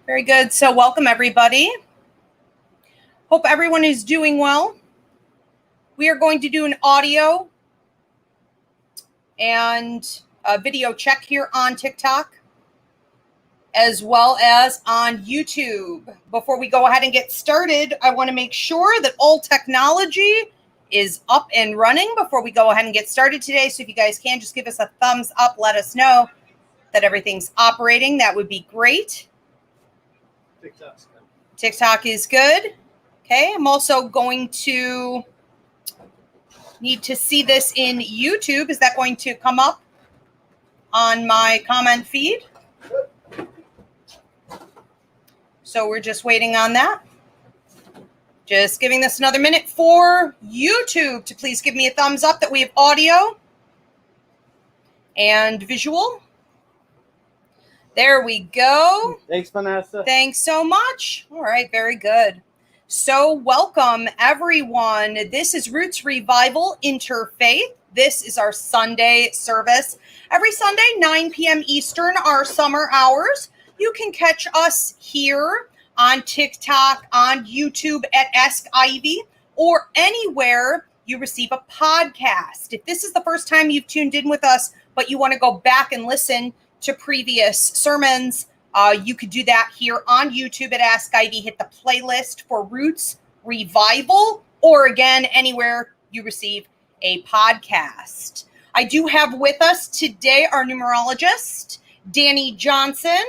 Very good. So welcome, everybody. Hope everyone is doing well. We are going to do an audio and a video check here on TikTok, as well as on YouTube. Before we go ahead and get started, I want to make sure that all technology is up and running before we go ahead and get started today. So if you guys can just give us a thumbs up, let us know that everything's operating. That would be great. TikTok is good. Okay, I'm also going to need to see this in YouTube. Is that going to come up on my comment feed? So we're just waiting on that. Just giving this another minute for YouTube to please give me a thumbs up that we have audio and visual. There we go. Thanks, Vanessa. Thanks so much. All right, very good. So welcome, everyone. This is Roots Revival Interfaith. This is our Sunday service. Every Sunday, 9 p.m. Eastern, our summer hours. You can catch us here on TikTok, on YouTube at Ask Ivy, or anywhere you receive a podcast. If this is the first time you've tuned in with us, but you want to go back and listen to previous sermons, you could do that here on YouTube at Ask Ivy. Hit the playlist for Roots Revival, or again, anywhere you receive a podcast. I do have with us today our numerologist, Danny Johnson,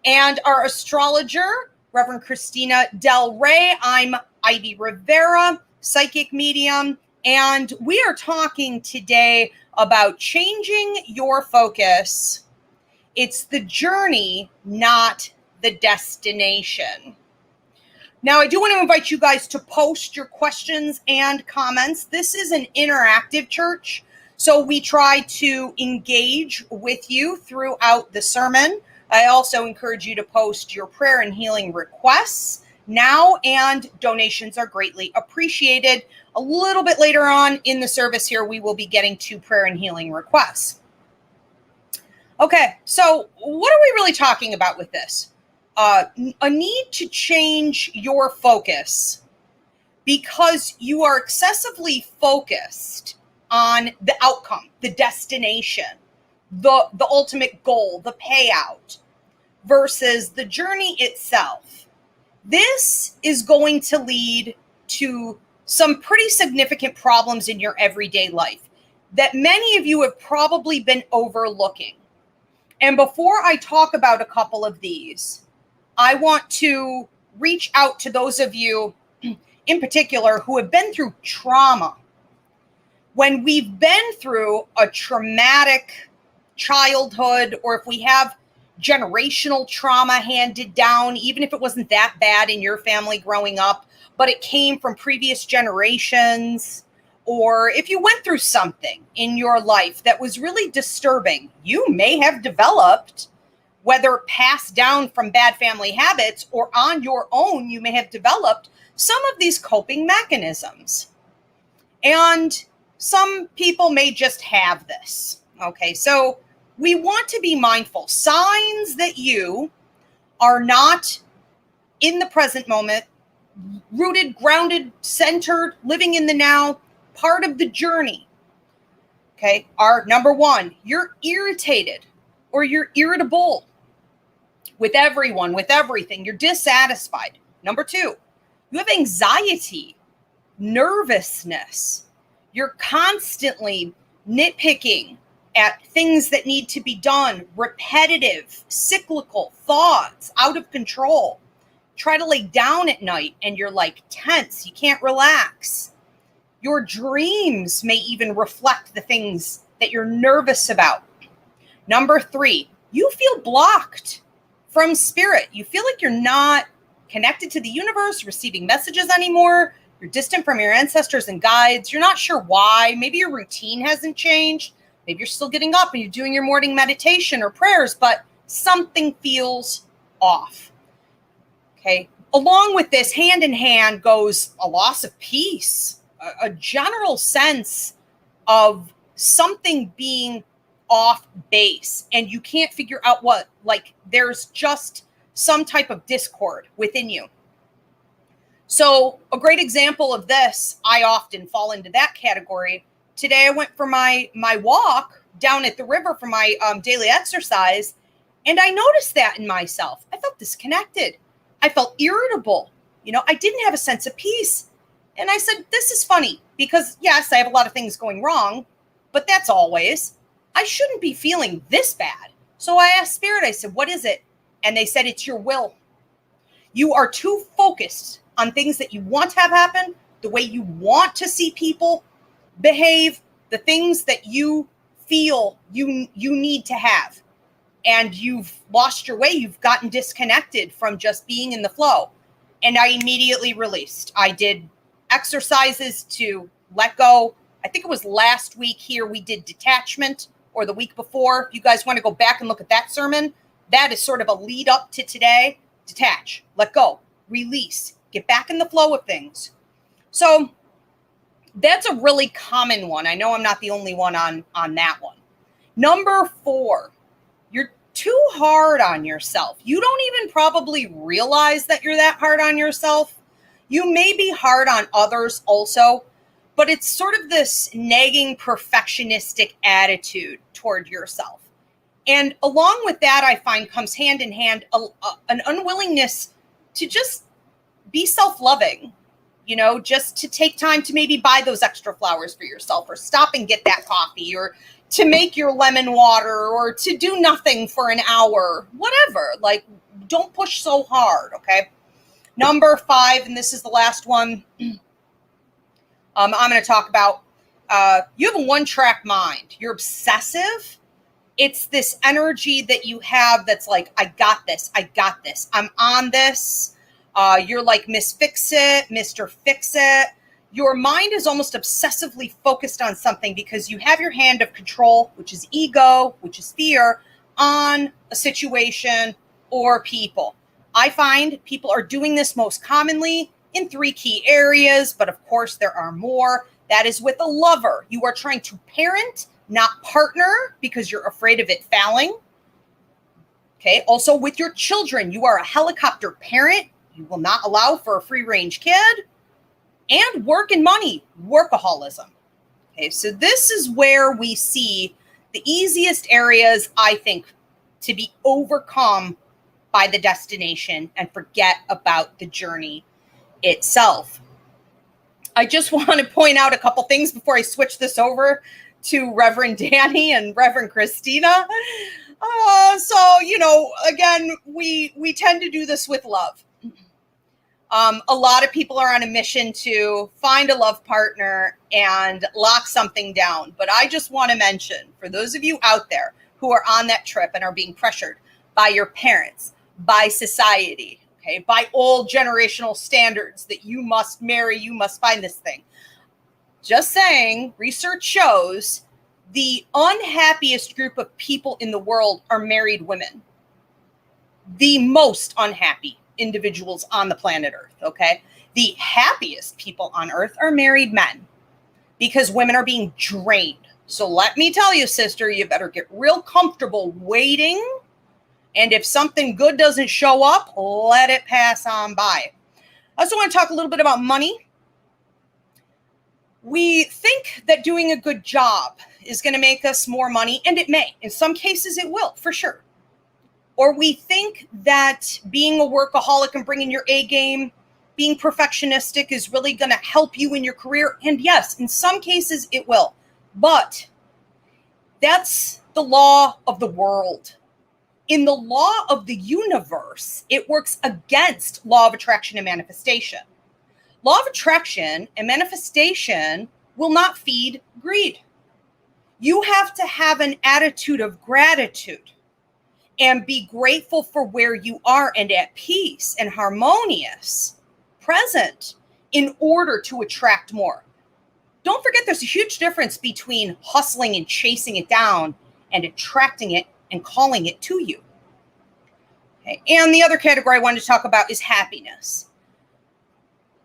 and our astrologer, Reverend Christina Del Rey. I'm Ivy Rivera, psychic medium, and we are talking today about changing your focus. It's the journey, not the destination. Now, I do want to invite you guys to post your questions and comments. This is an interactive church, so we try to engage with you throughout the sermon. I also encourage you to post your prayer and healing requests now, and donations are greatly appreciated. A little bit later on in the service here, we will be getting to prayer and healing requests. Okay, so what are we really talking about with this? A need to change your focus because you are excessively focused on the outcome, the destination, the ultimate goal, the payout, versus the journey itself. This is going to lead to some pretty significant problems in your everyday life that many of you have probably been overlooking. And before I talk about a couple of these, I want to reach out to those of you in particular who have been through trauma. When we've been through a traumatic childhood, or if we have generational trauma handed down, even if it wasn't that bad in your family growing up, but it came from previous generations, or if you went through something in your life that was really disturbing, you may have developed, whether passed down from bad family habits or on your own, you may have developed some of these coping mechanisms. And some people may just have this. Okay, so we want to be mindful. Signs that you are not in the present moment, rooted, grounded, centered, living in the now, part of the journey, okay, are number one, you're irritated or you're irritable with everyone, with everything. You're dissatisfied. Number two, you have anxiety, nervousness. You're constantly nitpicking at things that need to be done, repetitive, cyclical thoughts, out of control. Try to lay down at night and you're like tense. You can't relax. Your dreams may even reflect the things that you're nervous about. Number three, you feel blocked from spirit. You feel like you're not connected to the universe, receiving messages anymore. You're distant from your ancestors and guides. You're not sure why. Maybe your routine hasn't changed. Maybe you're still getting up and you're doing your morning meditation or prayers, but something feels off. Okay. Along with this, hand in hand goes a loss of peace, a general sense of something being off base, and you can't figure out what. Like, there's just some type of discord within you. So a great example of this, I often fall into that category. Today I went for my walk down at the river for my daily exercise, and I noticed that in myself. I felt disconnected. I felt irritable. I didn't have a sense of peace. And I said, this is funny because, yes, I have a lot of things going wrong, but that's always. I shouldn't be feeling this bad. So I asked Spirit, I said, what is it? And they said, it's your will. You are too focused on things that you want to have happen, the way you want to see people behave, the things that you feel you need to have. And you've lost your way. You've gotten disconnected from just being in the flow. And I immediately released. I did exercises to let go. I think it was last week here we did detachment, or the week before. If you guys want to go back and look at that sermon, that is sort of a lead up to today. Detach, let go, release, get back in the flow of things. So that's a really common one. I know I'm not the only one on that one. Number 4, you're too hard on yourself. You don't even probably realize that you're that hard on yourself. You may be hard on others also, but it's sort of this nagging perfectionistic attitude toward yourself. And along with that, I find comes hand in hand an unwillingness to just be self-loving, just to take time to maybe buy those extra flowers for yourself, or stop and get that coffee, or to make your lemon water, or to do nothing for an hour, whatever. Like, don't push so hard, okay? Number 5, and this is the last one I'm going to talk about. You have a one-track mind. You're obsessive. It's this energy that you have that's like, I got this. I'm on this. You're like Miss Fix-It, Mr. Fix-It. Your mind is almost obsessively focused on something because you have your hand of control, which is ego, which is fear, on a situation or people. I find people are doing this most commonly in 3 key areas, but of course there are more. That is with a lover. You are trying to parent, not partner, because you're afraid of it failing. Okay. Also with your children, you are a helicopter parent. You will not allow for a free-range kid. And work and money, workaholism. Okay, so this is where we see the easiest areas, I think, to be overcome by the destination and forget about the journey itself. I just want to point out a couple things before I switch this over to Reverend Danny and Reverend Christina. Again, we tend to do this with love. A lot of people are on a mission to find a love partner and lock something down. But I just want to mention, for those of you out there who are on that trip and are being pressured by your parents, by society, okay, by old generational standards that you must marry, you must find this thing. Just saying, research shows the unhappiest group of people in the world are married women. The most unhappy individuals on the planet Earth, okay? The happiest people on Earth are married men because women are being drained. So let me tell you, sister, you better get real comfortable waiting. And if something good doesn't show up, let it pass on by. I also want to talk a little bit about money. We think that doing a good job is going to make us more money, and it may. In some cases, it will, for sure. Or we think that being a workaholic and bringing your A game, being perfectionistic is really going to help you in your career. And yes, in some cases it will. But that's the law of the world. In the law of the universe, it works against law of attraction and manifestation. Law of attraction and manifestation will not feed greed. You have to have an attitude of gratitude and be grateful for where you are and at peace and harmonious, present, in order to attract more. Don't forget, there's a huge difference between hustling and chasing it down and attracting it and calling it to you. Okay. And the other category I wanted to talk about is happiness.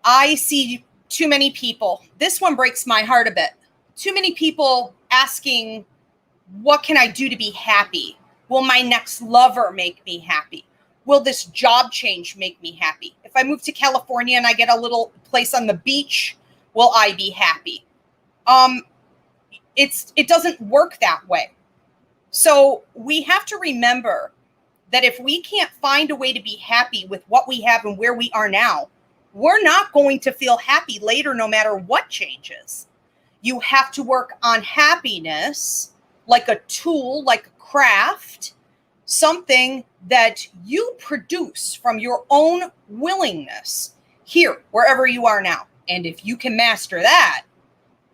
I see too many people, this one breaks my heart a bit, too many people asking, what can I do to be happy? Will my next lover make me happy? will this job change make me happy? If I move to California and I get a little place on the beach, will I be happy? It doesn't work that way. So we have to remember that if we can't find a way to be happy with what we have and where we are now, we're not going to feel happy later, no matter what changes. You have to work on happiness like a tool, like a craft, something that you produce from your own willingness here, wherever you are now. And if you can master that,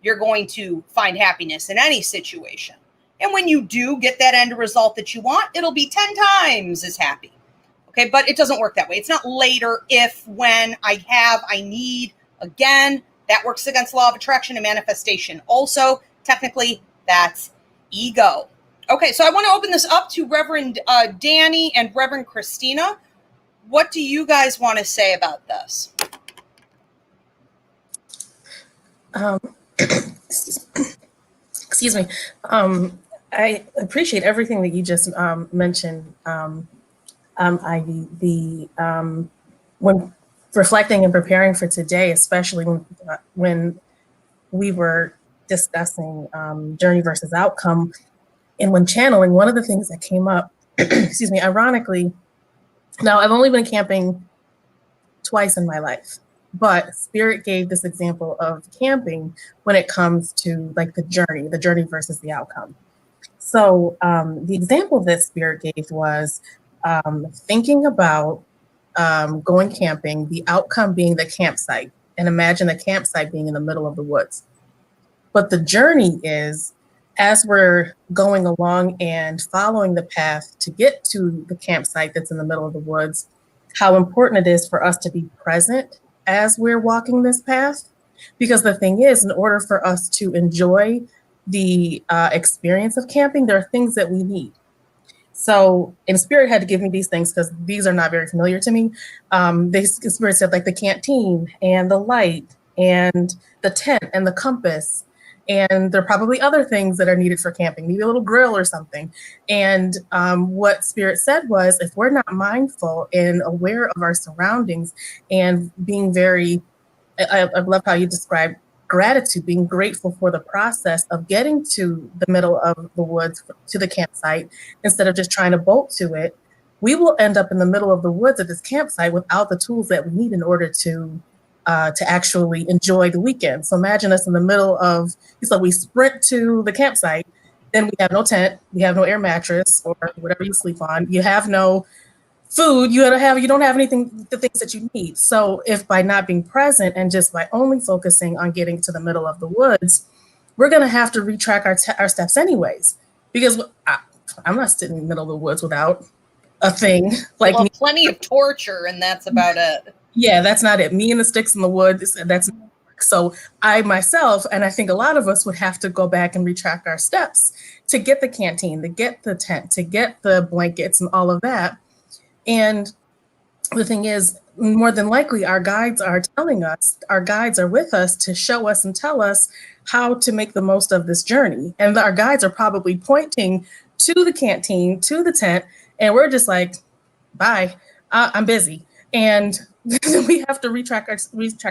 you're going to find happiness in any situation. And when you do get that end result that you want, it'll be 10 times as happy. Okay, but it doesn't work that way. It's not later, if, when, I need, again. That works against the law of attraction and manifestation. Also, technically, that's ego. Okay, so I want to open this up to Reverend Danny and Reverend Christina. What do you guys want to say about this? Excuse me. I appreciate everything that you just mentioned, Ivy. When reflecting and preparing for today, especially when we were discussing journey versus outcome, and when channeling, one of the things that came up, excuse me, ironically, now I've only been camping twice in my life, but Spirit gave this example of camping when it comes to like the journey versus the outcome. So the example that Spirit gave was thinking about going camping, the outcome being the campsite, and imagine the campsite being in the middle of the woods. But the journey is, as we're going along and following the path to get to the campsite that's in the middle of the woods, how important it is for us to be present as we're walking this path. Because the thing is, in order for us to enjoy the experience of camping, there are things that we need. So, and Spirit had to give me these things because these are not very familiar to me. Spirit said like the canteen and the light and the tent and the compass. And there are probably other things that are needed for camping, maybe a little grill or something. And what Spirit said was, if we're not mindful and aware of our surroundings and being very, I love how you described gratitude, being grateful for the process of getting to the middle of the woods, to the campsite, instead of just trying to bolt to it, we will end up in the middle of the woods at this campsite without the tools that we need in order to actually enjoy the weekend. So imagine us in the middle of, so we sprint to the campsite, then we have no tent, we have no air mattress or whatever you sleep on, you have no food, you don't have anything, the things that you need. So if by not being present and just by only focusing on getting to the middle of the woods, we're going to have to retrack our steps anyways, because I'm not sitting in the middle of the woods without a thing. Like plenty of torture, and that's about it. Yeah, that's not it. Me and the sticks in the woods, that's not work. So I myself, and I think a lot of us would have to go back and retrack our steps to get the canteen, to get the tent, to get the blankets and all of that. And the thing is, more than likely, our guides are with us to show us and tell us how to make the most of this journey. And our guides are probably pointing to the canteen, to the tent, and we're just like, bye, I'm busy. And we have to retrack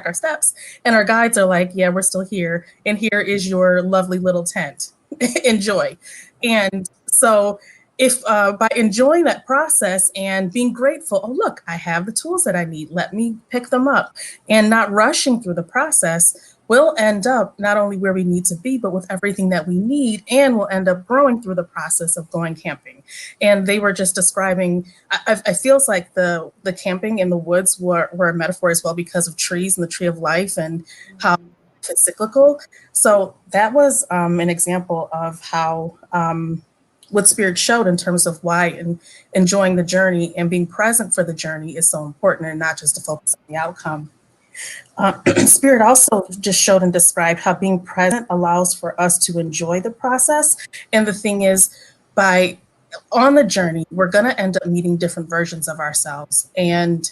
our steps. And our guides are like, yeah, we're still here. And here is your lovely little tent. Enjoy. And so if by enjoying that process and being grateful, oh, look, I have the tools that I need, let me pick them up, and not rushing through the process, we'll end up not only where we need to be, but with everything that we need, and we'll end up growing through the process of going camping. And they were just describing, I feels like the camping in the woods were a metaphor as well because of trees and the tree of life and how it's cyclical. So that was an example of how what Spirit showed in terms of why enjoying the journey and being present for the journey is so important, and not just to focus on the outcome. Spirit also just showed and described how being present allows for us to enjoy the process. And the thing is, on the journey, we're going to end up meeting different versions of ourselves. And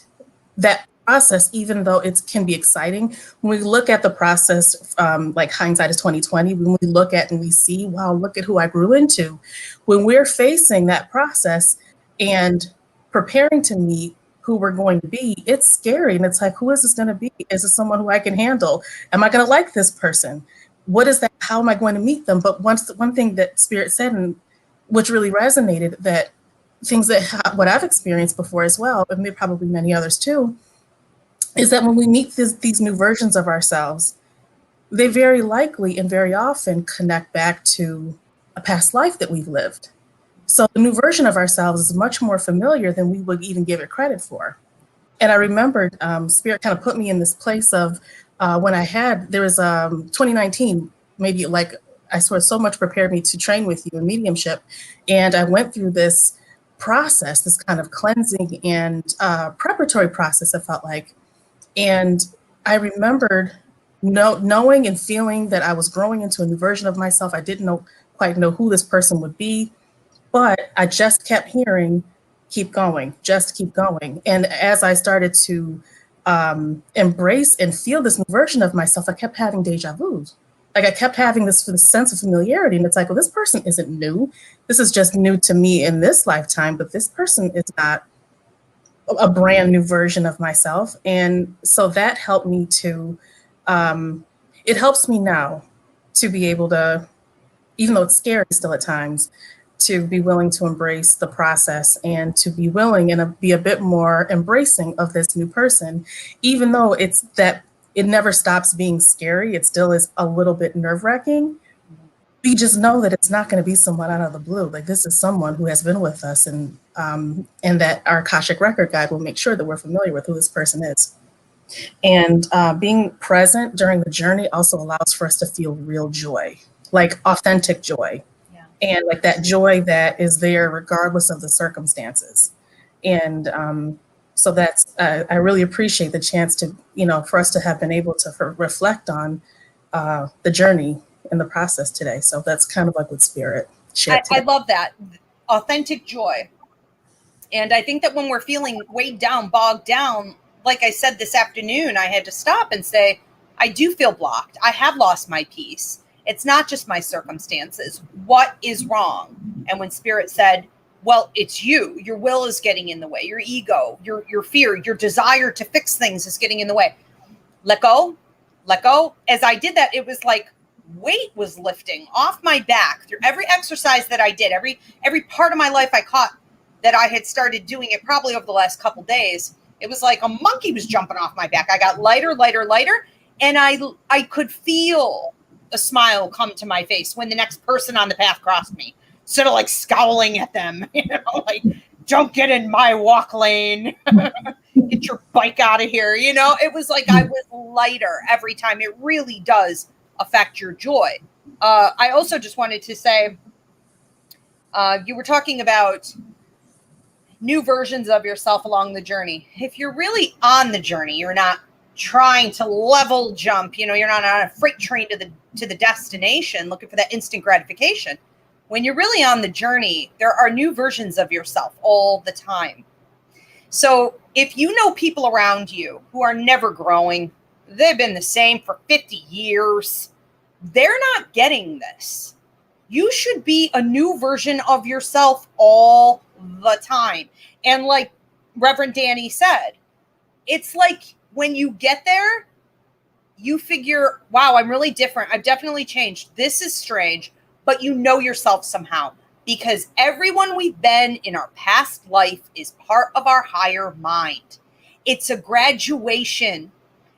that process, even though it can be exciting, when we look at the process, like hindsight is 2020, when we look at and we see, wow, look at who I grew into. When we're facing that process and preparing to meet who we're going to be, it's scary. And it's like, who is this going to be? Is it someone who I can handle? Am I going to like this person? What is that? How am I going to meet them? But one thing that Spirit said, and which really resonated, that things that what I've experienced before as well, and probably many others too, is that when we meet these new versions of ourselves, they very likely and very often connect back to a past life that we've lived. So the new version of ourselves is much more familiar than we would even give it credit for. And I remembered Spirit kind of put me in this place of when there was 2019, maybe like I sort of so much prepared me to train with you in mediumship. And I went through this process, this kind of cleansing and preparatory process, it felt like. And I remembered knowing and feeling that I was growing into a new version of myself. I didn't quite know who this person would be, but I just kept hearing, keep going, just keep going. And as I started to embrace and feel this new version of myself, I kept having deja vu. Like I kept having this sense of familiarity. And it's like, well, this person isn't new. This is just new to me in this lifetime, but this person is not a brand new version of myself. And so that helped me to, it helps me now to be able to, even though it's scary still at times, to be willing to embrace the process and to be willing and be a bit more embracing of this new person, even though it never stops being scary. It still is a little bit nerve-wracking. We just know that it's not going to be someone out of the blue. Like this is someone who has been with us, and that our Akashic Record Guide will make sure that we're familiar with who this person is. And being present during the journey also allows for us to feel real joy, like authentic joy. Yeah. And like that joy that is there regardless of the circumstances. And so that's, I really appreciate the chance to, for us to have been able to reflect on the journey and the process today. So that's kind of like what Spirit shared today. I love that. Authentic joy. And I think that when we're feeling weighed down, bogged down, like I said this afternoon, I had to stop and say, I do feel blocked. I have lost my peace. It's not just my circumstances. What is wrong? And when Spirit said, well, it's you. Your will is getting in the way. Your ego, your fear, your desire to fix things is getting in the way. Let go. Let go. As I did that, it was like weight was lifting off my back through every exercise that I did, every part of my life I caught that I had started doing it probably over the last couple days. It was like a monkey was jumping off my back. I got lighter, lighter, lighter. And I could feel a smile come to my face when the next person on the path crossed me. Instead of like scowling at them, like, don't get in my walk lane. Get your bike out of here. It was like I was lighter every time. It really does affect your joy. I also just wanted to say, you were talking about new versions of yourself along the journey. If you're really on the journey, you're not trying to level jump, you're not on a freight train to the destination looking for that instant gratification. When you're really on the journey, there are new versions of yourself all the time. So if you know people around you who are never growing, they've been the same for 50 years, they're not getting this. You should be a new version of yourself all the time. And like Reverend Danny said, it's like when you get there, you figure, wow, I'm really different. I've definitely changed. This is strange, but you know yourself somehow, because everyone we've been in our past life is part of our higher mind. It's a graduation.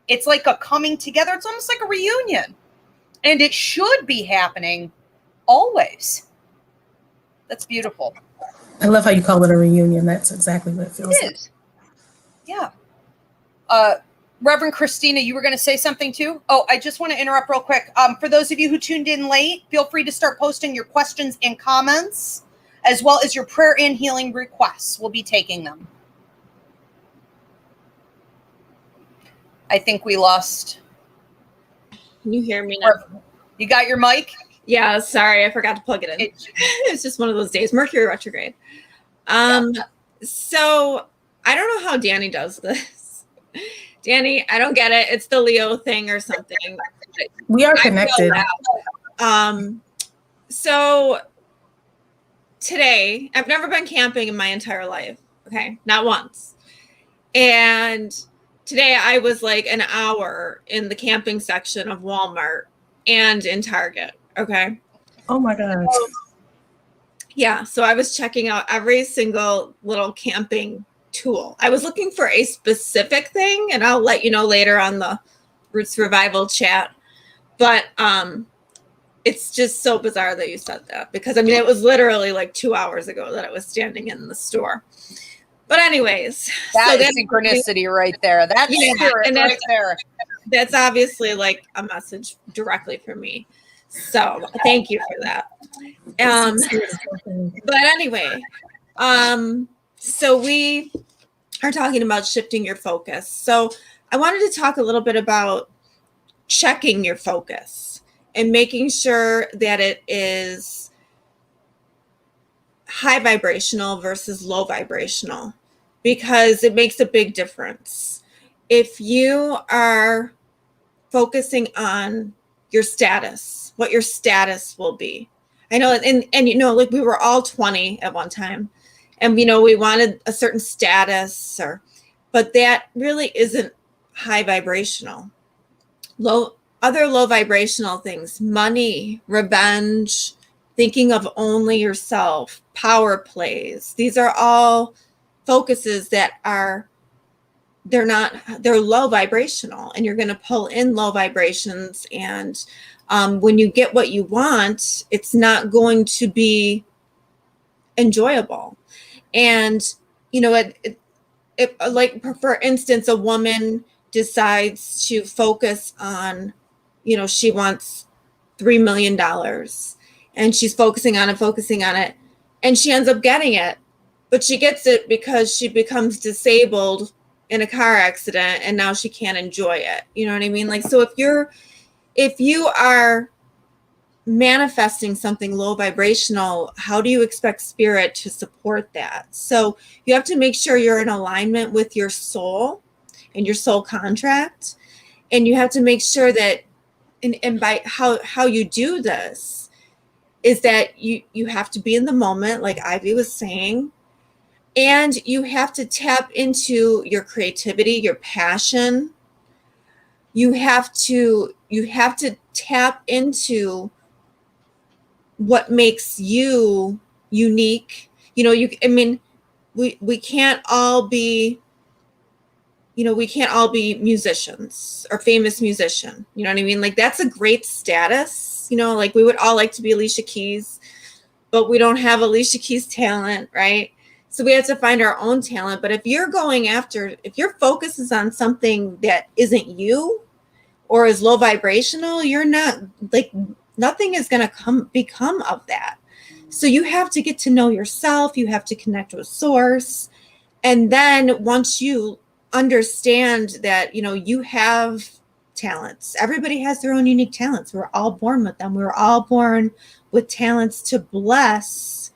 It's like a coming together. It's almost like a reunion. And it should be happening always. That's beautiful. I love how you call it a reunion. That's exactly what it feels like. It is. Yeah. Reverend Christina, you were going to say something too? Oh, I just want to interrupt real quick. For those of you who tuned in late, feel free to start posting your questions and comments, as well as your prayer and healing requests. We'll be taking them. I think we lost. Can you hear me now? You got your mic? Yeah, sorry, I forgot to plug it in. It's just one of those days. Mercury retrograde. So I don't know how Danny does this. Danny, I don't get it. It's the Leo thing or something. We are connected. So today, I've never been camping in my entire life. Okay. Not once. And today I was like an hour in the camping section of Walmart and in Target. Okay. Oh my gosh. Yeah. So I was checking out every single little camping tool. I was looking for a specific thing, and I'll let you know later on the Roots Revival chat. But it's just so bizarre that you said that, because I mean, it was literally like 2 hours ago that I was standing in the store. But anyways, That is synchronicity right there. That's spirit and right there. that's obviously like a message directly for me. So thank you for that. But anyway, so we are talking about shifting your focus. So I wanted to talk a little bit about checking your focus and making sure that it is high vibrational versus low vibrational, because it makes a big difference. If you are focusing on your status, what your status will be. I know, and you know, like we were all 20 at one time, and you know, we wanted a certain status, but that really isn't high vibrational. Other low vibrational things: money, revenge, thinking of only yourself, power plays. These are all focuses that they're low vibrational, and you're going to pull in low vibrations. And when you get what you want, it's not going to be enjoyable. And, you know, it like, for instance, a woman decides to focus on, you know, she wants $3 million, and she's focusing on it, and she ends up getting it, but she gets it because she becomes disabled in a car accident, and now she can't enjoy it. You know what I mean? Like, so if you are manifesting something low vibrational, how do you expect spirit to support that? So you have to make sure you're in alignment with your soul and your soul contract. And you have to make sure that, and by how you do this is that you have to be in the moment, like Ivy was saying, and you have to tap into your creativity, your passion. You have to tap into what makes you unique. You know, we can't all be, we can't all be musicians or famous musician. You know what I mean? Like, that's a great status. You know, like we would all like to be Alicia Keys, but we don't have Alicia Keys talent, right? So we have to find our own talent. But if your focus is on something that isn't you or is low vibrational, you're not, like, nothing is going to become of that. So you have to get to know yourself. You have to connect with source. And then once you understand that, you have talents, everybody has their own unique talents. We're all born with them. We're all born with talents to bless,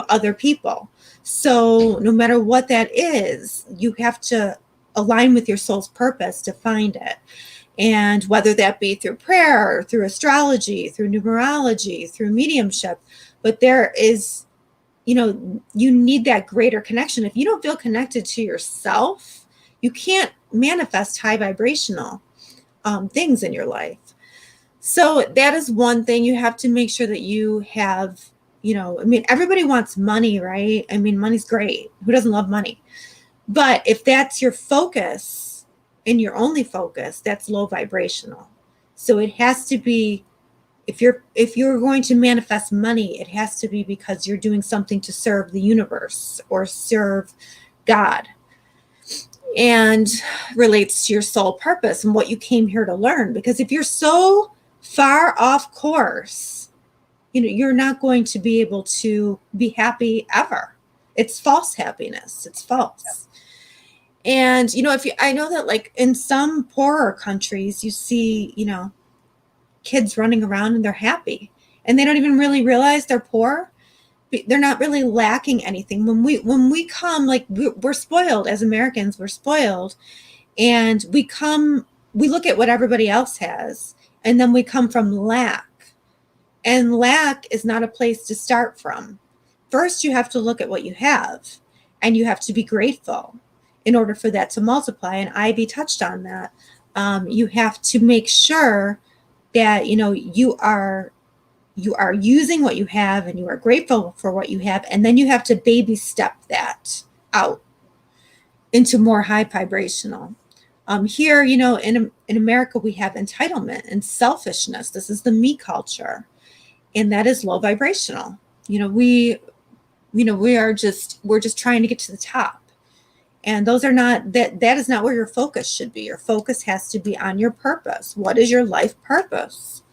other people. So no matter what that is, you have to align with your soul's purpose to find it. And whether that be through prayer, or through astrology, through numerology, through mediumship, but there is, you need that greater connection. If you don't feel connected to yourself, you can't manifest high vibrational things in your life. So that is one thing. You have to make sure that you have, everybody wants money, right? I mean, money's great. Who doesn't love money? But if that's your focus and your only focus, that's low vibrational. So it has to be, if you're going to manifest money, it has to be because you're doing something to serve the universe or serve God, and relates to your soul purpose and what you came here to learn. Because if you're so far off course, you're not going to be able to be happy ever. It's false happiness. It's false. And, I know that, like, in some poorer countries, you see, kids running around and they're happy and they don't even really realize they're poor. They're not really lacking anything. When we come, like, we're spoiled as Americans, we're spoiled, and we look at what everybody else has, and then we come from lack. And lack is not a place to start from. First, you have to look at what you have. and you have to be grateful in order for that to multiply. And Ivy touched on that. You have to make sure that, you know, you are using what you have and you are grateful for what you have. And then you have to baby step that out into more high vibrational. Here, you know, in America, we have entitlement and selfishness. This is the me culture, and that is low vibrational. You know, we're just trying to get to the top. And those are not, that is not where your focus should be. Your focus has to be on your purpose. What is your life purpose?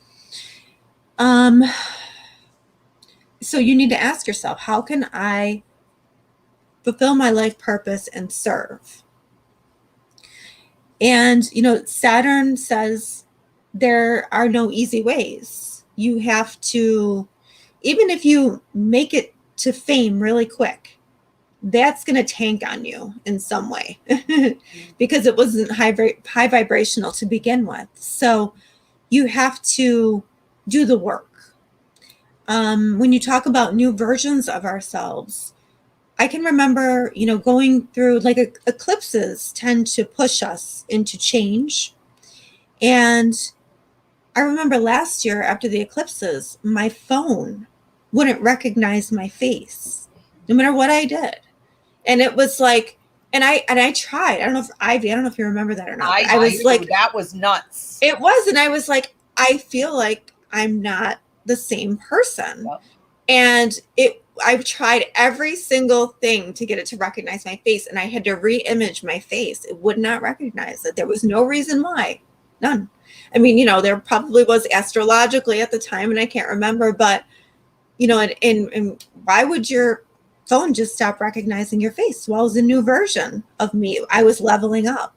So you need to ask yourself, how can I fulfill my life purpose and serve? And, you know, Saturn says there are no easy ways. You have to, even if you make it to fame really quick, that's going to tank on you in some way because it wasn't high vibrational to begin with. So you have to do the work. When you talk about new versions of ourselves, I can remember, you know, going through, like, eclipses tend to push us into change. And I remember last year after the eclipses, my phone wouldn't recognize my face no matter what I did. And it was like, and I tried. I don't know if you remember that or not. I was like, that was nuts. It was. And I was like, I feel like I'm not the same person. Yep. And I've tried every single thing to get it to recognize my face. And I had to re-image my face. It would not recognize it. There was no reason why. None. I mean, you know, there probably was astrologically at the time, and I can't remember, but, you know, and why would your phone just stop recognizing your face? Well, it was a new version of me. I was leveling up.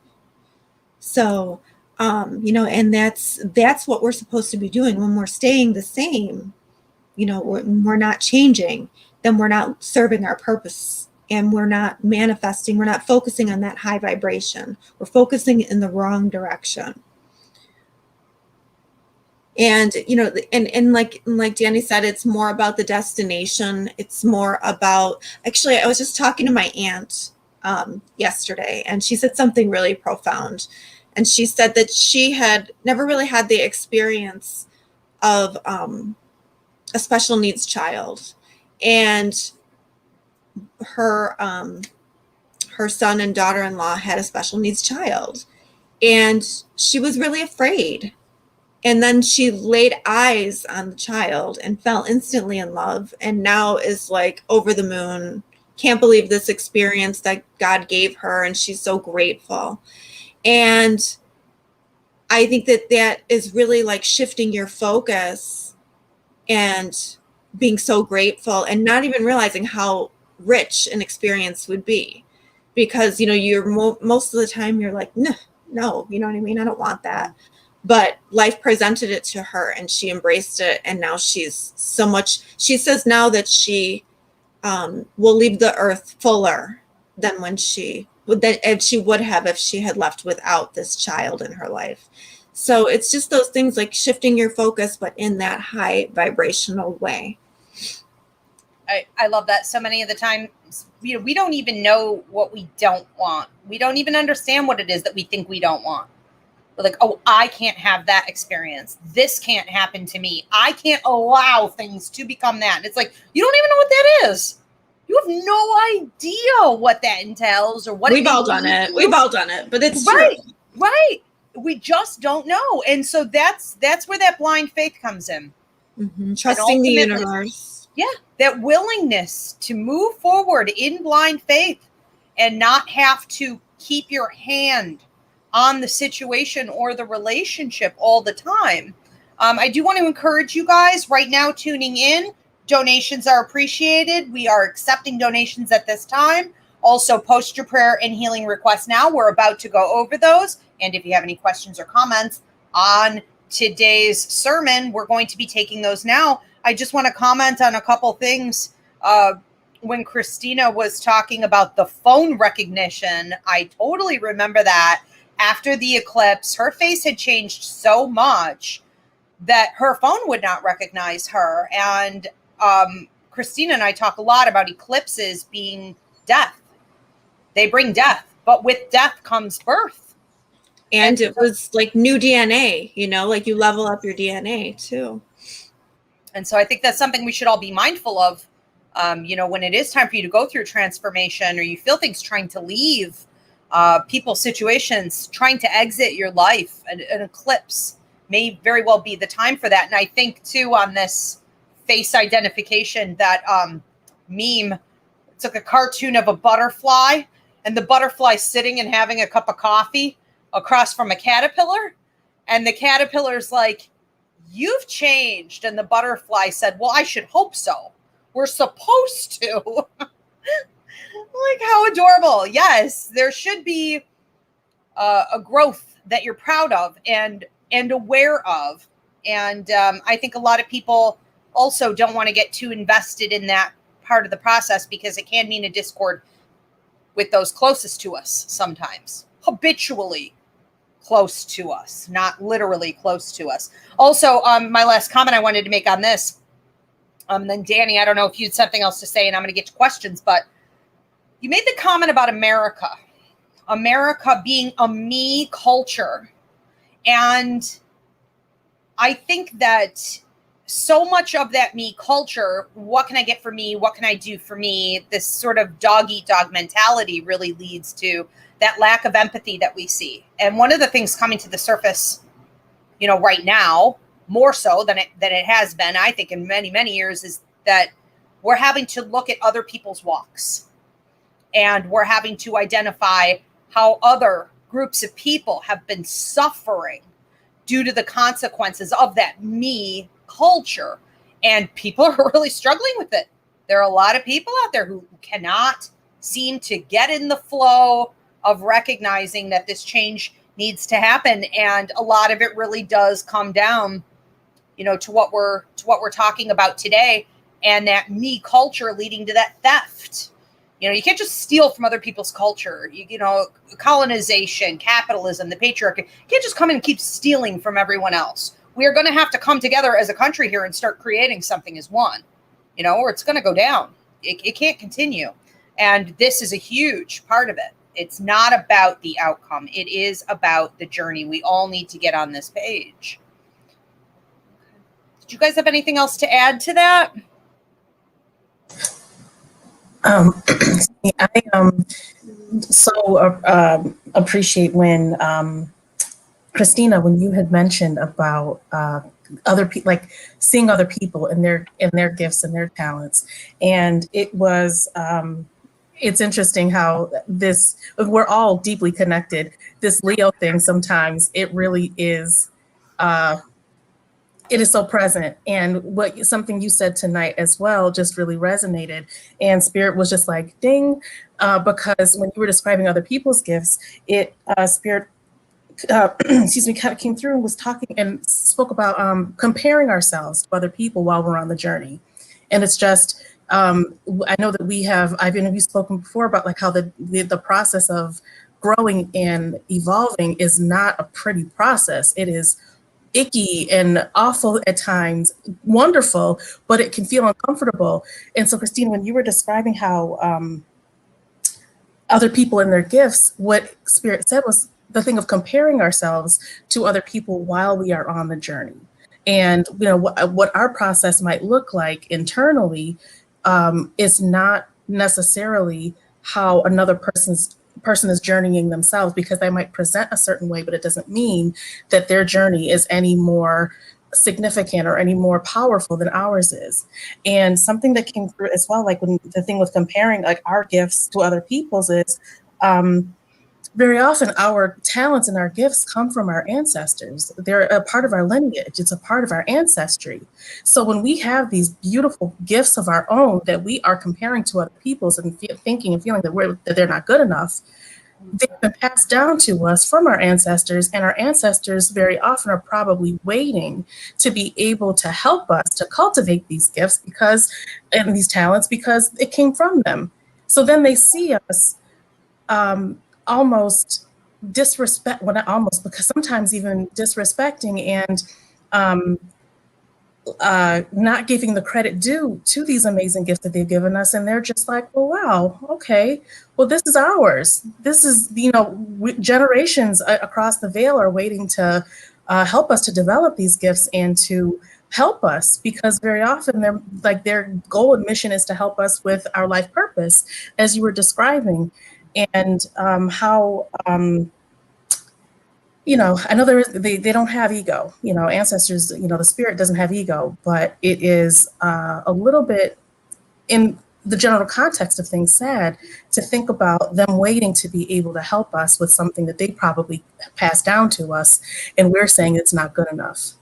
So, you know, and that's what we're supposed to be doing. When we're staying the same, you know, we're not changing, then we're not serving our purpose, and we're not manifesting. We're not focusing on that high vibration. We're focusing in the wrong direction. And, you know, and like Danny said, it's more about the destination. It's more about, actually, I was just talking to my aunt yesterday, and she said something really profound. And she said that she had never really had the experience of a special needs child. And her son and daughter-in-law had a special needs child. And she was really afraid. And then she laid eyes on the child and fell instantly in love, and now is like over the moon. Can't believe this experience that God gave her, and she's so grateful. And I think that is really like shifting your focus and being so grateful, and not even realizing how rich an experience would be. Because, you know, you're most of the time you're like, no, you know what I mean? I don't want that. But life presented it to her, and she embraced it. And now she's so much, she says now that she will leave the earth fuller than when she would have if she had left without this child in her life. So it's just those things, like shifting your focus, but in that high vibrational way. I love that. So many of the time, you know, we don't even know what we don't want. We don't even understand what it is that we think we don't want. We're like, oh, I can't have that experience. This can't happen to me. I can't allow things to become that. And it's like, you don't even know what that is. You have no idea what that entails or what. We've all done it. We've all done it, but it's right, true. Right. We just don't know. And so that's where that blind faith comes in. Mm-hmm. Trusting the universe. Yeah. That willingness to move forward in blind faith and not have to keep your hand on the situation or the relationship all the time. I do want to encourage you guys right now tuning in. Donations are appreciated. We are accepting donations at this time. Also, post your prayer and healing requests now. We're about to go over those. And if you have any questions or comments on today's sermon, we're going to be taking those now. I just want to comment on a couple things. When Christina was talking about the phone recognition, I totally remember that. After the eclipse, her face had changed so much that her phone would not recognize her. And Christina and I talk a lot about eclipses being death They bring death, but with death comes birth. And it was like new DNA, you know, like you level up your DNA too. And so I think that's something we should all be mindful of. You know, when it is time for you to go through transformation, or you feel things trying to leave people, situations, trying to exit your life, an eclipse may very well be the time for that. And I think too, on this face identification, that meme took a cartoon of a butterfly, and the butterfly sitting and having a cup of coffee across from a caterpillar. And the caterpillar's like, "You've changed." And the butterfly said, "Well, I should hope so. We're supposed to." Like, how adorable. Yes, there should be a growth that you're proud of and aware of. And I think a lot of people also don't want to get too invested in that part of the process, because it can mean a discord with those closest to us sometimes, habitually close to us, not literally close to us. Also, my last comment I wanted to make on this, then Danny, I don't know if you had something else to say, and I'm going to get to questions, but you made the comment about America being a me culture. And I think that so much of that me culture, what can I get for me? What can I do for me? This sort of dog eat dog mentality really leads to that lack of empathy that we see. And one of the things coming to the surface, you know, right now, more so than it has been, I think, in many, many years, is that we're having to look at other people's walks. And we're having to identify how other groups of people have been suffering due to the consequences of that me culture. And people are really struggling with it. There are a lot of people out there who cannot seem to get in the flow of recognizing that this change needs to happen. And a lot of it really does come down, you know, to what we're talking about today, and that me culture leading to that theft. You know, you can't just steal from other people's culture. You know, colonization, capitalism, the patriarchy. You can't just come in and keep stealing from everyone else. We are going to have to come together as a country here and start creating something as one, you know, or it's going to go down. It can't continue. And this is a huge part of it. It's not about the outcome. It is about the journey. We all need to get on this page. Did you guys have anything else to add to that? I so appreciate when Christina, when you had mentioned about other people, like seeing other people and their gifts and their talents, and it was it's interesting how we're all deeply connected. This Leo thing, sometimes it really is. It is so present, and something you said tonight as well just really resonated, and Spirit was just like ding, because when you were describing other people's gifts, Spirit excuse me, kind of came through and was talking and spoke about comparing ourselves to other people while we're on the journey. And it's just I know that I've interviewed spoken before about like how the process of growing and evolving is not a pretty process. It is icky and awful at times, wonderful, but it can feel uncomfortable. And so, Christine, when you were describing how other people and their gifts, what Spirit said was the thing of comparing ourselves to other people while we are on the journey. And you know what our process might look like internally is not necessarily how another person is journeying themselves, because they might present a certain way, but it doesn't mean that their journey is any more significant or any more powerful than ours is. And something that came through as well, like when the thing with comparing like our gifts to other people's is very often our talents and our gifts come from our ancestors. They're a part of our lineage. It's a part of our ancestry. So when we have these beautiful gifts of our own that we are comparing to other people's and thinking and feeling that they're not good enough, they've been passed down to us from our ancestors, and our ancestors very often are probably waiting to be able to help us to cultivate these gifts and these talents because it came from them. So then they see us almost disrespect, well, not almost, because sometimes even disrespecting and not giving the credit due to these amazing gifts that they've given us. And they're just like, well, wow, okay, well, this is ours. This is, generations across the veil are waiting to help us to develop these gifts and to help us, because very often their goal and mission is to help us with our life purpose, as you were describing. And how I know they don't have ego, ancestors, the spirit doesn't have ego, but it is a little bit, in the general context of things, sad to think about them waiting to be able to help us with something that they probably passed down to us, and we're saying it's not good enough,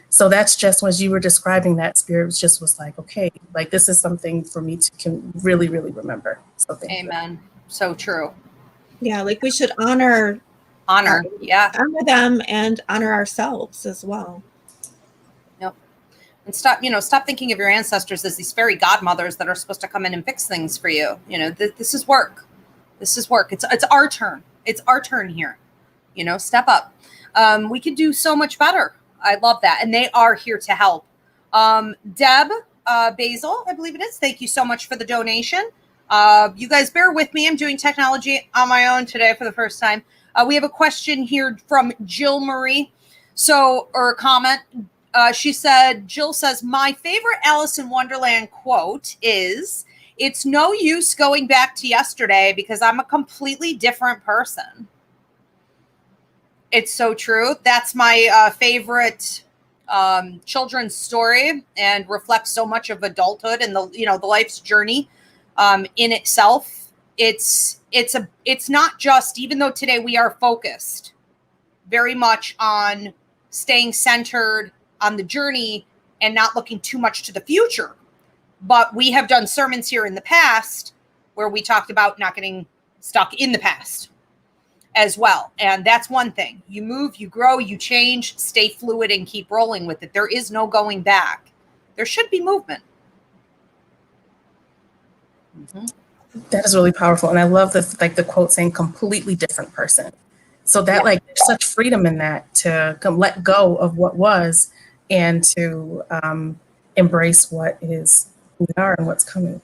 So that's just, as you were describing that, spirit was like, okay, like this is something for me to can really, really remember. So Amen. So true. Yeah, like we should honor them and honor ourselves as well. Yep. And stop thinking of your ancestors as these fairy godmothers that are supposed to come in and fix things for you. This is work. This is work. It's our turn. It's our turn here. Step up. We can do so much better. I love that. And they are here to help. Deb Basil, I believe it is. Thank you so much for the donation. You guys bear with me. I'm doing technology on my own today for the first time. We have a question here from Jill Marie. Or a comment. She said, Jill says, my favorite Alice in Wonderland quote is, "It's no use going back to yesterday because I'm a completely different person." It's so true. That's my favorite children's story, and reflects so much of adulthood and the life's journey in itself. It's not just, even though today we are focused very much on staying centered on the journey and not looking too much to the future, but we have done sermons here in the past where we talked about not getting stuck in the past as well. And that's one thing. You move, you grow, you change, stay fluid, and keep rolling with it. There is no going back. There should be movement. Mm-hmm. That is really powerful. And I love the quote saying completely different person. So that there's such freedom in that to let go of what was and to embrace what is who we are and what's coming.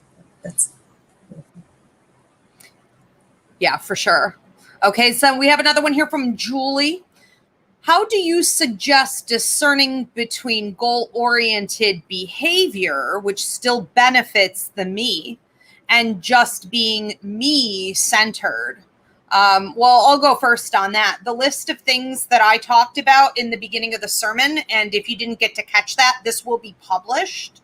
Yeah, for sure. Okay, so we have another one here from Julie. How do you suggest discerning between goal-oriented behavior, which still benefits the me, and just being me-centered? Well, I'll go first on that. The list of things that I talked about in the beginning of the sermon, and if you didn't get to catch that, this will be published.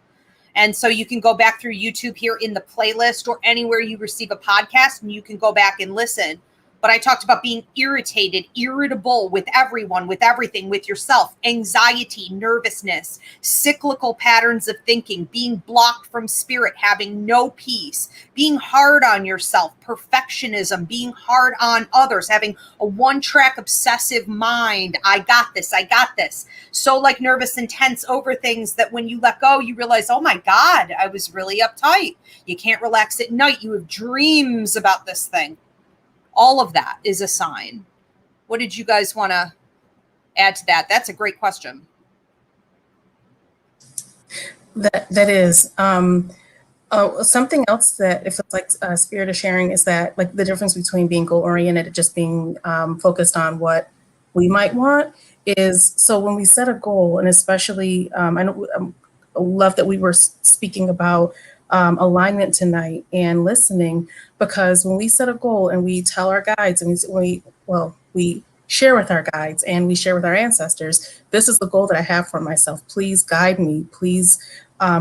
And so you can go back through YouTube here in the playlist or anywhere you receive a podcast, and you can go back and listen. But I talked about being irritated, irritable with everyone, with everything, with yourself, anxiety, nervousness, cyclical patterns of thinking, being blocked from spirit, having no peace, being hard on yourself, perfectionism, being hard on others, having a one-track obsessive mind. I got this. So nervous and tense over things that when you let go, you realize, oh my God, I was really uptight. You can't relax at night. You have dreams about this thing. All of that is a sign. What did you guys want to add to that? That's a great question. That is. Something else that it feels like Spirit is sharing is that the difference between being goal-oriented and just being focused on what we might want is, so when we set a goal, and especially, I love that we were speaking about alignment tonight and listening, because when we set a goal and we tell our guides and we share with our guides and we share with our ancestors, this is the goal that I have for myself. Please guide me. Please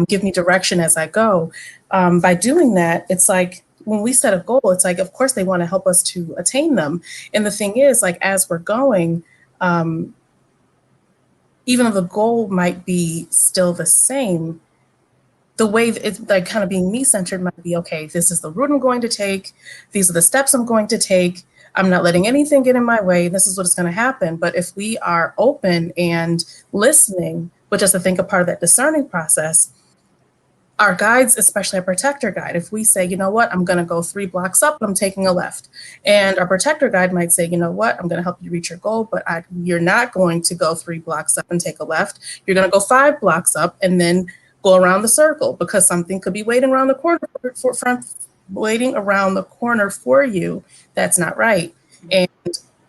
give me direction as I go. By doing that, it's like when we set a goal, it's like, of course, they want to help us to attain them. And the thing is, as we're going, even though the goal might be still the same, the way it's kind of being me-centered might be, okay, this is the route I'm going to take. These are the steps I'm going to take. I'm not letting anything get in my way. This is what's going to happen. But if we are open and listening, which is, I think, a part of that discerning process, our guides, especially our protector guide, if we say, you know what, I'm going to go 3 blocks up, I'm taking a left. And our protector guide might say, you know what, I'm going to help you reach your goal, but you're not going to go 3 blocks up and take a left. You're going to go 5 blocks up and then go around the circle, because something could be waiting around the corner for you. That's not right. And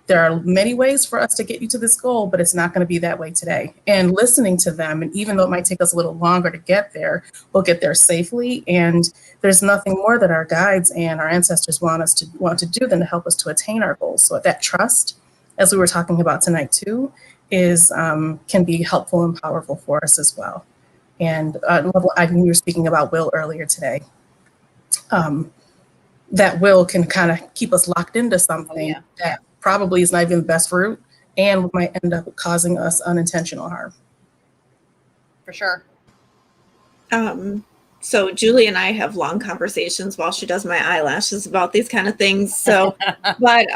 there are many ways for us to get you to this goal, but it's not going to be that way today. And listening to them, and even though it might take us a little longer to get there, we'll get there safely. And there's nothing more that our guides and our ancestors want to do than to help us to attain our goals. So that trust, as we were talking about tonight too, is can be helpful and powerful for us as well. And I mean, you were speaking about will earlier today. That will can kind of keep us locked into something that probably is not even the best route and might end up causing us unintentional harm. For sure. So Julie and I have long conversations while she does my eyelashes about these kind of things. So, but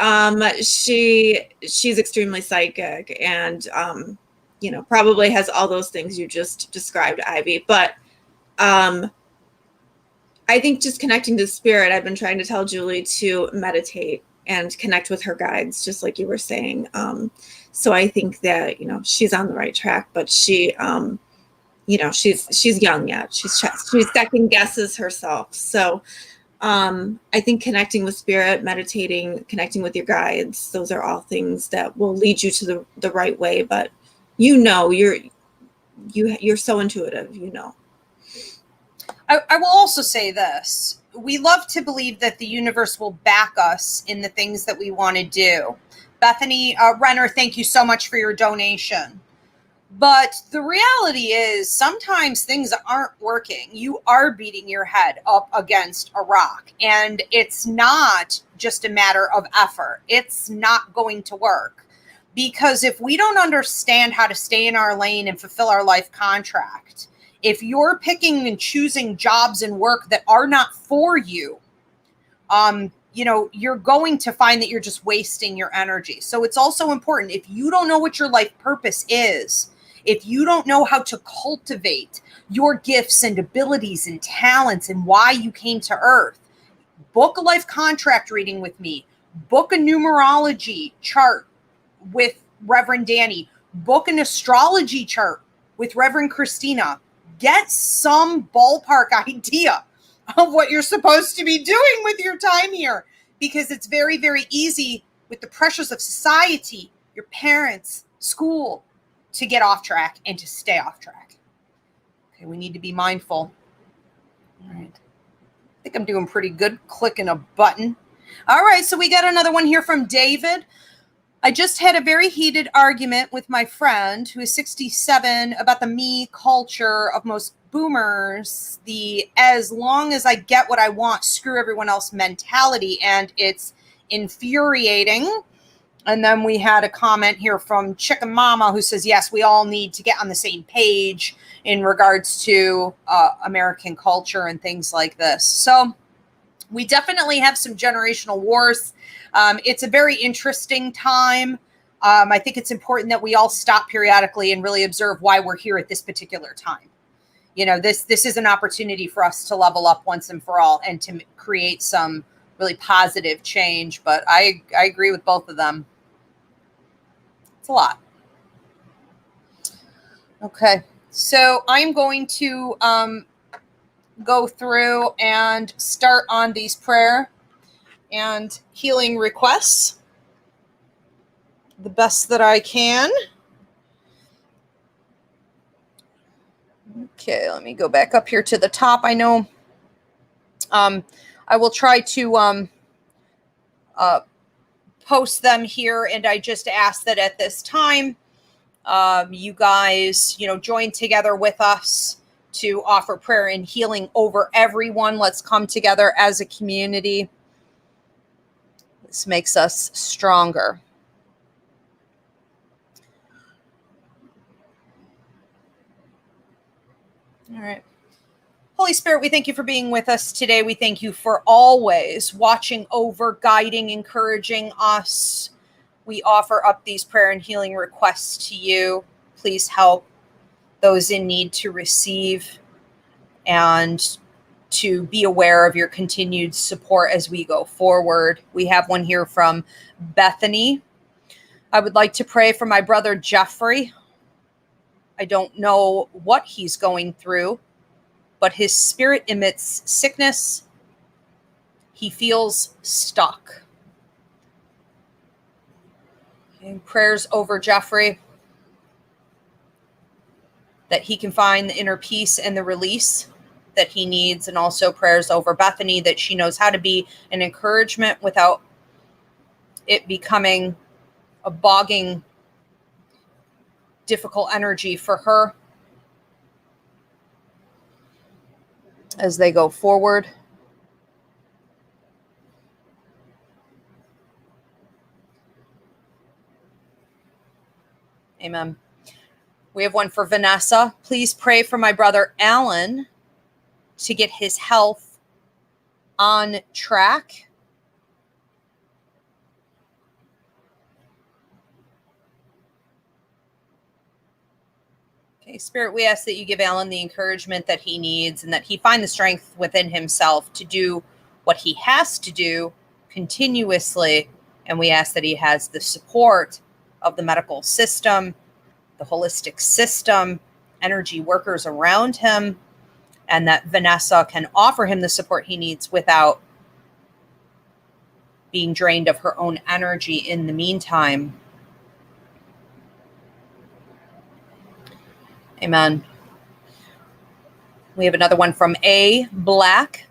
she's extremely psychic and, you know, probably has all those things you just described, Ivy. But I think just connecting to spirit, I've been trying to tell Julie to meditate and connect with her guides, just like you were saying. So I think that, you know, she's on the right track, but she, you know, she's young yet. She's second guesses herself. So I think connecting with spirit, meditating, connecting with your guides, those are all things that will lead you to the right way. But you know, you're so intuitive, you know. I will also say this. We love to believe that the universe will back us in the things that we want to do. Bethany Renner, thank you so much for your donation. But the reality is sometimes things aren't working. You are beating your head up against a rock, and it's not just a matter of effort. It's not going to work, because if we don't understand how to stay in our lane and fulfill our life contract, if you're picking and choosing jobs and work that are not for you, you know, you're going to find that you're just wasting your energy. So it's also important, if you don't know what your life purpose is, if you don't know how to cultivate your gifts and abilities and talents and why you came to Earth, book a life contract reading with me, book a numerology chart with Reverend Danny, book an astrology chart with Reverend Christina. Get some ballpark idea of what you're supposed to be doing with your time here, because it's very, very easy with the pressures of society, your parents, school, to get off track and to stay off track. Okay, we need to be mindful. All right. I think I'm doing pretty good clicking a button. All right, so we got another one here from David. I just had a very heated argument with my friend who is 67 about the me culture of most boomers, the as long as I get what I want, screw everyone else mentality, and it's infuriating. And then we had a comment here from Chicken Mama who says, yes, we all need to get on the same page in regards to American culture and things like this. So we definitely have some generational wars. It's a very interesting time. I think it's important that we all stop periodically and really observe why we're here at this particular time. You know, this is an opportunity for us to level up once and for all and to create some really positive change. But I agree with both of them. It's a lot. Okay, so I'm going to go through and start on these prayer and healing requests the best that I can. Okay, let me go back up here to the top. I know I will try to post them here, and I just ask that at this time you guys, join together with us to offer prayer and healing over everyone. Let's come together as a community. This makes us stronger. All right. Holy Spirit, we thank you for being with us today. We thank you for always watching over, guiding, encouraging us. We offer up these prayer and healing requests to you. Please help those in need to receive and to be aware of your continued support as we go forward. We have one here from Bethany. I would like to pray for my brother Jeffrey. I don't know what he's going through, but his spirit emits sickness. He feels stuck. And prayers over Jeffrey, that he can find the inner peace and the release that he needs. And also prayers over Bethany, that she knows how to be an encouragement without it becoming a bogging, difficult energy for her as they go forward. Amen. We have one for Vanessa. Please pray for my brother Alan to get his health on track. Okay, Spirit, we ask that you give Alan the encouragement that he needs and that he find the strength within himself to do what he has to do continuously. And we ask that he has the support of the medical system, the holistic system, energy workers around him, and that Vanessa can offer him the support he needs without being drained of her own energy in the meantime. Amen. We have another one from A. Black.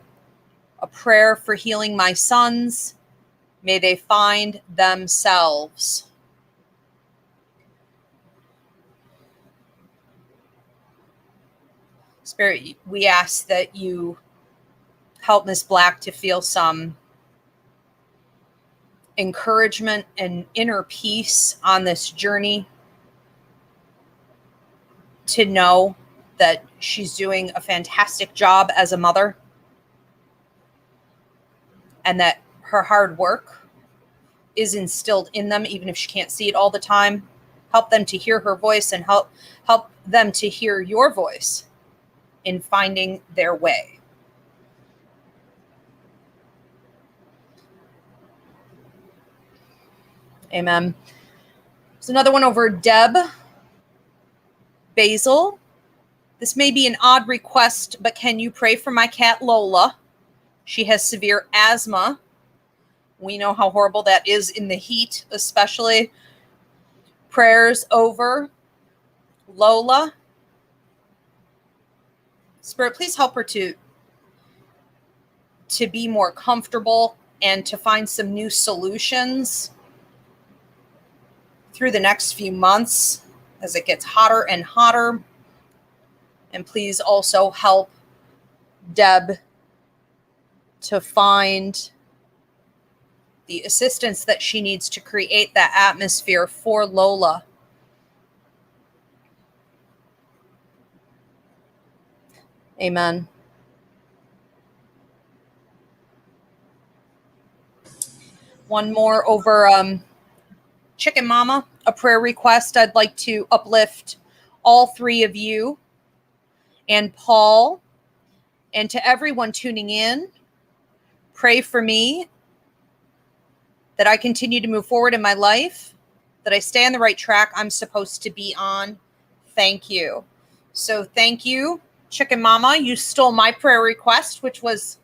A prayer for healing my sons. May they find themselves. Spirit, we ask that you help Miss Black to feel some encouragement and inner peace on this journey, to know that she's doing a fantastic job as a mother and that her hard work is instilled in them, even if she can't see it all the time. Help them to hear her voice and help them to hear your voice in finding their way. Amen. There's another one over Deb Basil. This may be an odd request, but can you pray for my cat Lola? She has severe asthma. We know how horrible that is in the heat, especially. Prayers over Lola. Spirit, please help her to be more comfortable and to find some new solutions through the next few months as it gets hotter and hotter. And please also help Deb to find the assistance that she needs to create that atmosphere for Lola. Amen. One more over Chicken Mama, a prayer request. I'd like to uplift all three of you and Paul, and to everyone tuning in. Pray for me that I continue to move forward in my life, that I stay on the right track I'm supposed to be on. Thank you. So thank you, Chicken Mama. You stole my prayer request, which was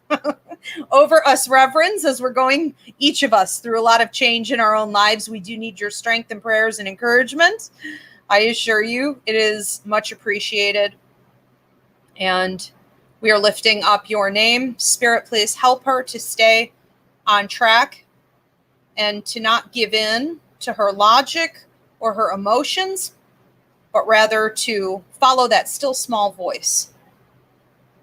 over us reverends, as we're going, each of us, through a lot of change in our own lives. We do need your strength and prayers and encouragement. I assure you, it is much appreciated. And we are lifting up your name. Spirit, please help her to stay on track and to not give in to her logic or her emotions, but rather to follow that still small voice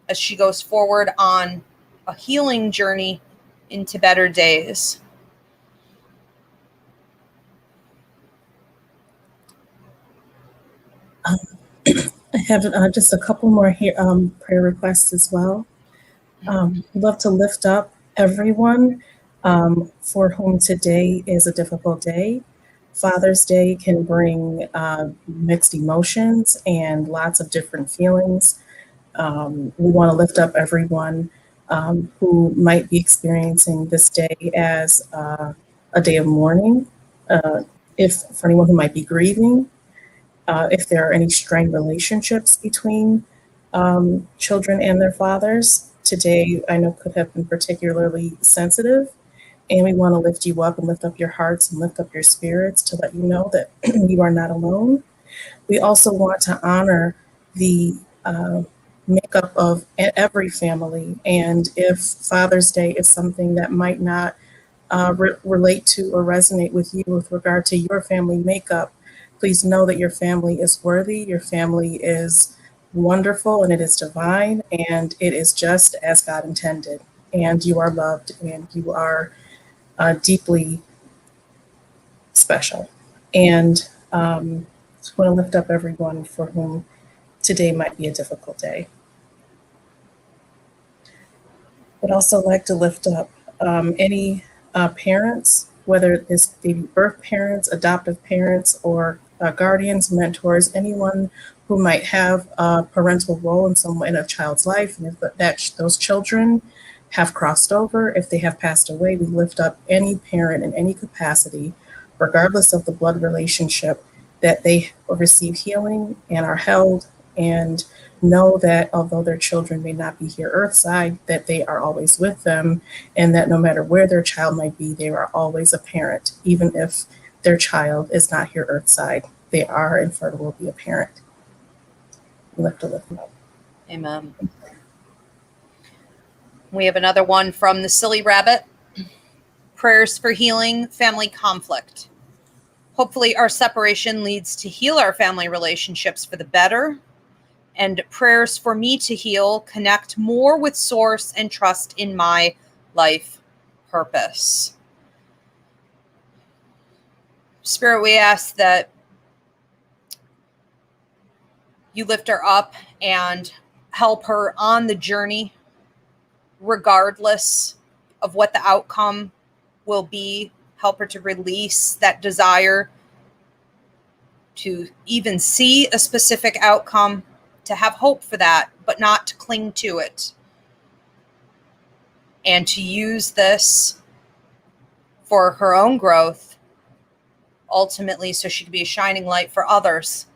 as she goes forward on a healing journey into better days. I have just a couple more here, prayer requests as well. I'd love to lift up everyone for whom today is a difficult day. Father's Day can bring mixed emotions and lots of different feelings. We want to lift up everyone who might be experiencing this day as a day of mourning. If for anyone who might be grieving, if there are any strained relationships between children and their fathers, today I know could have been particularly sensitive. And we want to lift you up and lift up your hearts and lift up your spirits to let you know that you are not alone. We also want to honor the makeup of every family. And if Father's Day is something that might not relate to or resonate with you with regard to your family makeup, please know that your family is worthy, your family is wonderful, and it is divine, and it is just as God intended. And you are loved, and you are deeply special. And just want to lift up everyone for whom today might be a difficult day. I'd also like to lift up any parents, whether it's baby birth parents, adoptive parents, or guardians, mentors, anyone who might have a parental role in some way in a child's life, and if those children have crossed over, if they have passed away, we lift up any parent in any capacity, regardless of the blood relationship, that they receive healing and are held, and know that although their children may not be here earthside, that they are always with them, and that no matter where their child might be, they are always a parent. Even if their child is not here earthside, they are and forever will be a parent. We have to lift them up. Amen. We have another one from the Silly Rabbit. Prayers for healing family conflict. Hopefully our separation leads to heal our family relationships for the better. And prayers for me to heal, connect more with Source, and trust in my life purpose. Spirit, we ask that you lift her up and help her on the journey, regardless of what the outcome will be. Help her to release that desire to even see a specific outcome, to have hope for that, but not to cling to it. And to use this for her own growth, ultimately, so she can be a shining light for others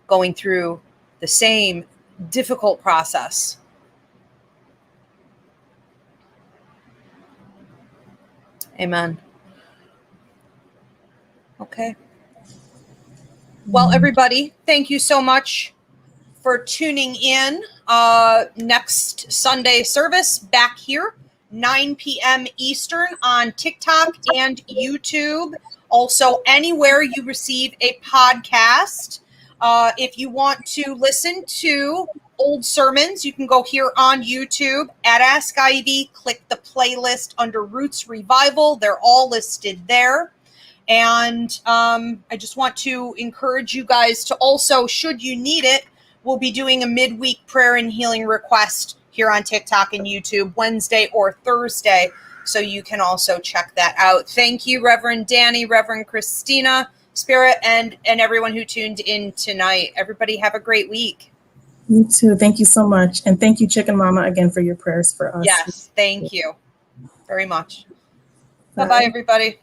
going through the same difficult process. Amen. Okay. Well, everybody, thank you so much for tuning in. Next Sunday service back here, 9 p.m. Eastern on TikTok and YouTube. Also, anywhere you receive a podcast. If you want to listen to old sermons, you can go here on YouTube at Ask Ivy. Click the playlist under Roots Revival. They're all listed there. And I just want to encourage you guys to also, should you need it, we'll be doing a midweek prayer and healing request here on TikTok and YouTube Wednesday or Thursday. So you can also check that out. Thank you, Reverend Danny, Reverend Christina, Spirit, and everyone who tuned in tonight. Everybody have a great week. You too. Thank you so much. And thank you, Chicken Mama, again for your prayers for us. Yes, thank you very much. Bye-bye, everybody.